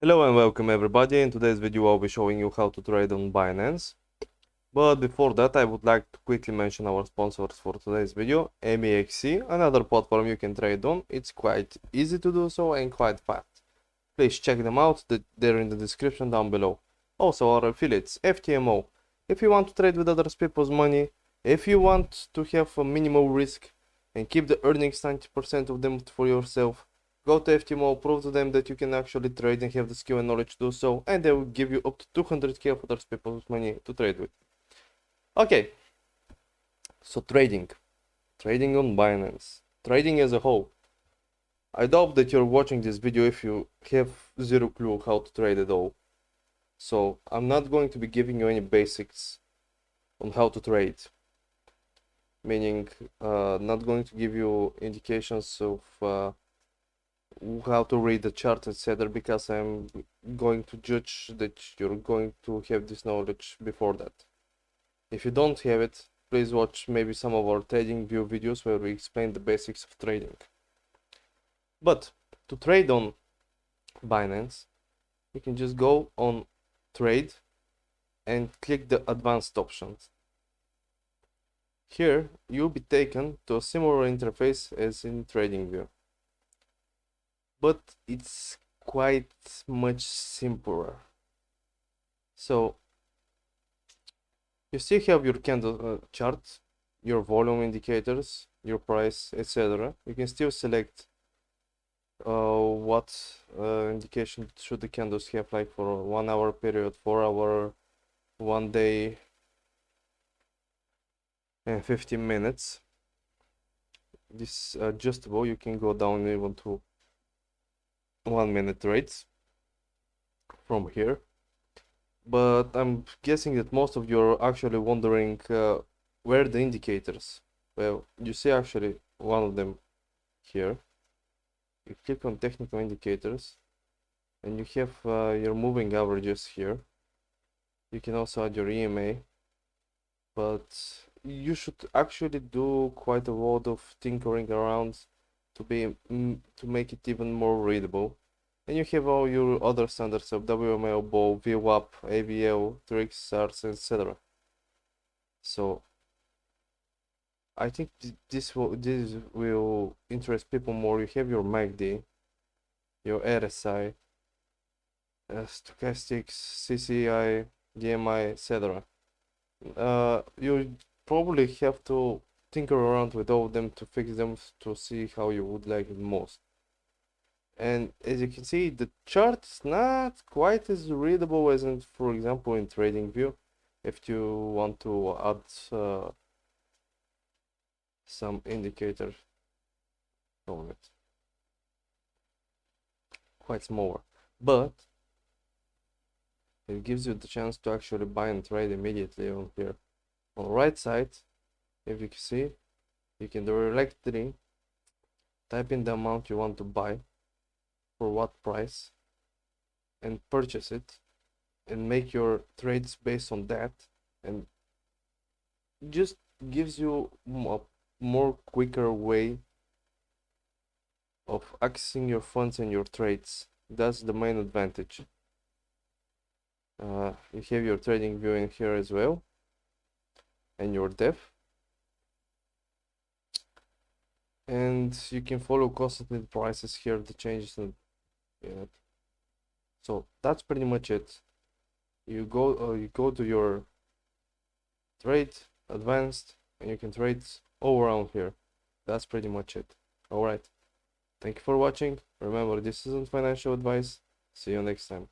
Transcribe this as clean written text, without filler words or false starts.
Hello and welcome everybody. In today's video I'll be showing you how to trade on Binance. But before that I would like to quickly mention our sponsors for today's video, ANY, another platform you can trade on. It's quite easy to do so and quite fast. Please check them out, they're in the description down below. Also our affiliates, FTMO. If you want to trade with other people's money, if you want to have a minimal risk and keep the earnings 90% of them for yourself, go to FTMO, prove to them that you can actually trade and have the skill and knowledge to do so, and they will give you up to 200k of other people's money to trade with. Okay, so trading on Binance, trading as a whole. I doubt that you're watching this video if you have zero clue how to trade at all. So I'm not going to be giving you any basics on how to trade. Meaning, not going to give you indications of how to read the chart, etc., because I'm going to judge that you're going to have this knowledge before that. If you don't have it, please watch maybe some of our trading view videos where we explain the basics of trading. But to trade on Binance, you can just go on trade and click the advanced options. Here you'll be taken to a similar interface as in TradingView, but it's quite much simpler. So you still have your candle chart, your volume indicators, your price, etc. You can still select what indication should the candles have, like for a 1 hour period, 4 hour, 1 day, and 15 minutes. This adjustable, you can go down even to 1 minute trades from here. But I'm guessing that most of you are actually wondering where the indicators. Well, you see actually one of them here. You click on technical indicators and you have your moving averages here. You can also add your EMA, but you should actually do quite a lot of tinkering around to make it even more readable. And you have all your other standards of WML, BOW, VWAP, AVL, tricks, SARS, etc. So I think this will interest people more. You have your MACD, your RSI, stochastics, CCI, DMI, etc. You probably have to tinker around with all of them to fix them to see how you would like it most. And as you can see, the chart is not quite as readable as in, for example, in TradingView. If you want to add some indicator on it, quite smaller, but it gives you the chance to actually buy and trade immediately on here. On the right side, if you can see, you can directly type in the amount you want to buy, for what price, and purchase it, and make your trades based on that, and just gives you a more quicker way of accessing your funds and your trades. That's the main advantage. You have your trading view in here as well, and your depth, and you can follow constantly the prices here, the changes in it. So that's pretty much it. You go to your trade advanced, and you can trade all around here. That's pretty much it. All right, thank you for watching. Remember, this isn't financial advice. See you next time.